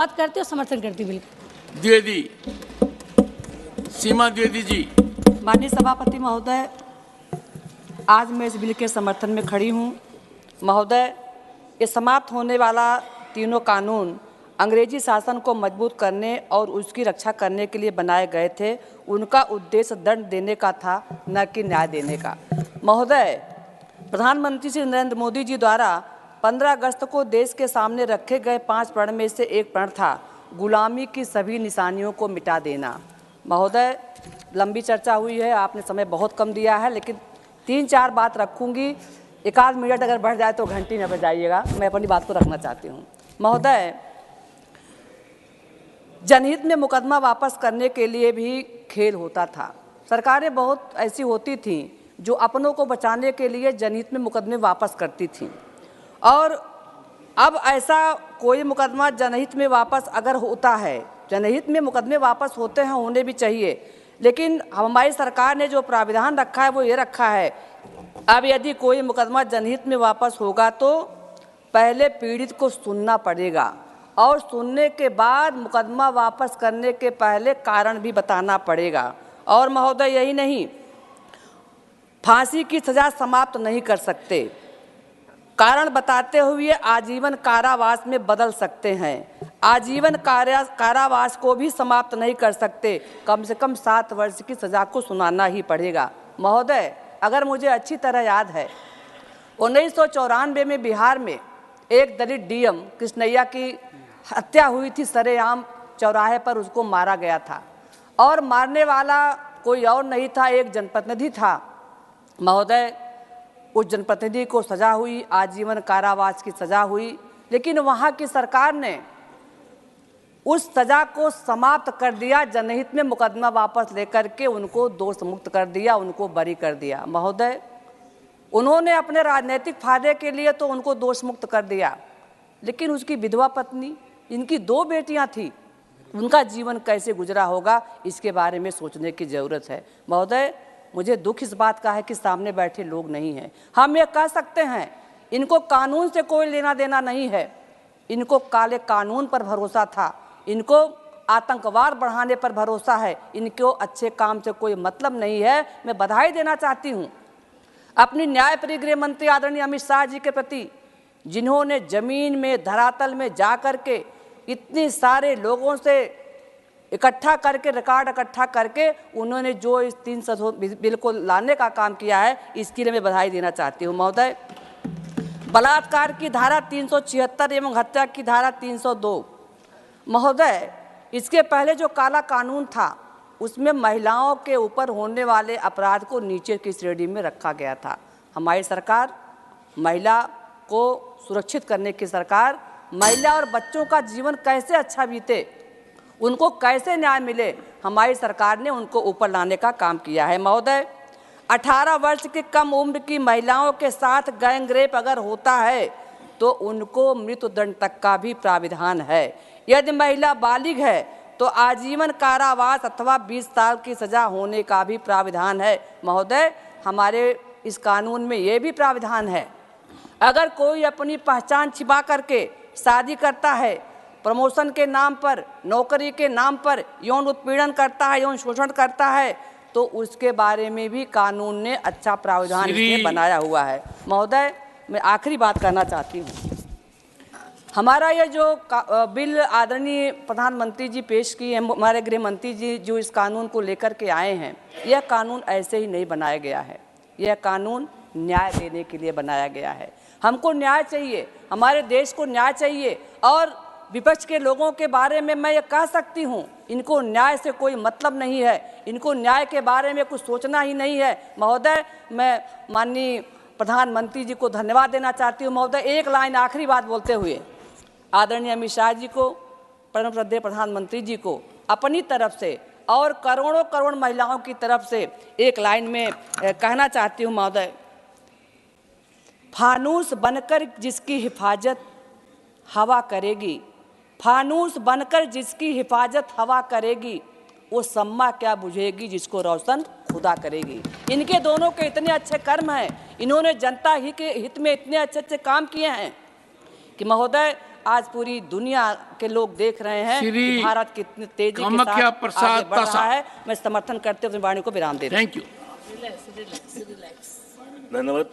बात करते हो, समर्थन करती बिल्कुल। द्विवेदी, सीमा द्विवेदी जी। माननीय सभापति महोदय, आज मैं इस बिल के समर्थन में खड़ी हूँ। महोदय, ये समाप्त होने वाला तीनों कानून अंग्रेजी शासन को मजबूत करने और उसकी रक्षा करने के लिए बनाए गए थे। उनका उद्देश्य दंड देने का था, न कि न्याय देने का। महोदय, प्रधानमंत्री श्री नरेंद्र मोदी जी द्वारा 15 अगस्त को देश के सामने रखे गए 5 प्रण में से एक प्रण था गुलामी की सभी निशानियों को मिटा देना। महोदय, लंबी चर्चा हुई है, आपने समय बहुत कम दिया है, लेकिन 3-4 बात रखूंगी। एक आध मिनट अगर बढ़ जाए तो घंटी न बजाइएगा, मैं अपनी बात को रखना चाहती हूँ। महोदय, जनहित में मुकदमा वापस करने के लिए भी खेल होता था। सरकारें बहुत ऐसी होती थीं जो अपनों को बचाने के लिए जनहित में मुकदमे वापस करती थीं, और अब ऐसा कोई मुकदमा जनहित में वापस अगर होता है, जनहित में मुकदमे वापस होते हैं, होने भी चाहिए, लेकिन हमारी सरकार ने जो प्राविधान रखा है वो ये रखा है, अब यदि कोई मुकदमा जनहित में वापस होगा तो पहले पीड़ित को सुनना पड़ेगा, और सुनने के बाद मुकदमा वापस करने के पहले कारण भी बताना पड़ेगा। और महोदय, यही नहीं, फांसी की सज़ा समाप्त नहीं कर सकते, कारण बताते हुए आजीवन कारावास में बदल सकते हैं। आजीवन कारावास को भी समाप्त नहीं कर सकते, कम से कम 7 वर्ष की सज़ा को सुनाना ही पड़ेगा। महोदय, अगर मुझे अच्छी तरह याद है, 1994 में बिहार में एक दलित डीएम कृष्णैया की हत्या हुई थी, सरेआम चौराहे पर उसको मारा गया था, और मारने वाला कोई और नहीं था, एक जनप्रतिनिधि था। महोदय, उस जनप्रतिनिधि को सज़ा हुई, आजीवन कारावास की सज़ा हुई, लेकिन वहाँ की सरकार ने उस सज़ा को समाप्त कर दिया, जनहित में मुकदमा वापस लेकर के उनको दोष मुक्त कर दिया, उनको बरी कर दिया। महोदय, उन्होंने अपने राजनीतिक फायदे के लिए तो उनको दोष मुक्त कर दिया, लेकिन उसकी विधवा पत्नी, इनकी 2 बेटियां थी, उनका जीवन कैसे गुजरा होगा, इसके बारे में सोचने की ज़रूरत है। महोदय, मुझे दुख इस बात का है कि सामने बैठे लोग नहीं हैं। हम ये कह सकते हैं, इनको कानून से कोई लेना देना नहीं है, इनको काले कानून पर भरोसा था, इनको आतंकवाद बढ़ाने पर भरोसा है, इनको अच्छे काम से कोई मतलब नहीं है। मैं बधाई देना चाहती हूँ अपनी न्यायप्रिय गृह मंत्री आदरणीय अमित शाह जी के प्रति, जिन्होंने जमीन में, धरातल में जा कर के इतने सारे लोगों से इकट्ठा करके, रिकॉर्ड इकट्ठा करके उन्होंने जो इस 300 बिल को लाने का काम किया है, इसके लिए मैं बधाई देना चाहती हूँ। महोदय, बलात्कार की धारा 376 एवं हत्या की धारा 302, महोदय, इसके पहले जो काला कानून था उसमें महिलाओं के ऊपर होने वाले अपराध को नीचे की श्रेणी में रखा गया था। हमारी सरकार महिला को सुरक्षित करने की सरकार, महिला और बच्चों का जीवन कैसे अच्छा बीते, उनको कैसे न्याय मिले, हमारी सरकार ने उनको ऊपर लाने का काम किया है। महोदय, 18 वर्ष की कम उम्र की महिलाओं के साथ गैंग रेप अगर होता है तो उनको मृत्युदंड तक का भी प्राविधान है। यदि महिला बालिग है तो आजीवन कारावास अथवा 20 साल की सज़ा होने का भी प्राविधान है। महोदय, हमारे इस कानून में ये भी प्राविधान है, अगर कोई अपनी पहचान छिपा करके शादी करता है, प्रमोशन के नाम पर, नौकरी के नाम पर यौन उत्पीड़न करता है, यौन शोषण करता है, तो उसके बारे में भी कानून ने अच्छा प्रावधान इसमें बनाया हुआ है। महोदय, मैं आखिरी बात करना चाहती हूँ, हमारा ये जो बिल आदरणीय प्रधानमंत्री जी पेश किए हैं, हमारे गृह मंत्री जी जो इस कानून को लेकर के आए हैं, यह कानून ऐसे ही नहीं बनाया गया है, यह कानून न्याय देने के लिए बनाया गया है। हमको न्याय चाहिए, हमारे देश को न्याय चाहिए, और विपक्ष के लोगों के बारे में मैं ये कह सकती हूँ, इनको न्याय से कोई मतलब नहीं है, इनको न्याय के बारे में कुछ सोचना ही नहीं है। महोदय, मैं माननीय प्रधानमंत्री जी को धन्यवाद देना चाहती हूँ। महोदय, एक लाइन आखिरी बात बोलते हुए आदरणीय अमित शाह जी को, परम श्रद्धेय प्रधानमंत्री जी को अपनी तरफ से और करोड़ों करोड़ महिलाओं की तरफ से एक लाइन में कहना चाहती हूँ। महोदय, फानूस बनकर जिसकी हिफाजत हवा करेगी, फानूस बनकर जिसकी हिफाजत हवा करेगी, वो सम्मा क्या बुझेगी जिसको रोशन खुदा करेगी। इनके दोनों के इतने अच्छे कर्म हैं, इन्होंने जनता ही के हित में इतने अच्छे अच्छे काम किए हैं कि महोदय, आज पूरी दुनिया के लोग देख रहे हैं श्री कि भारत कितनी तेजी के कामाख्या साथ प्रसाद आगे बढ़ रहा तासा। है। मैं समर्थन करते हुए अपनी वाणी को विराम देता हूं। Thank you. धन्यवाद।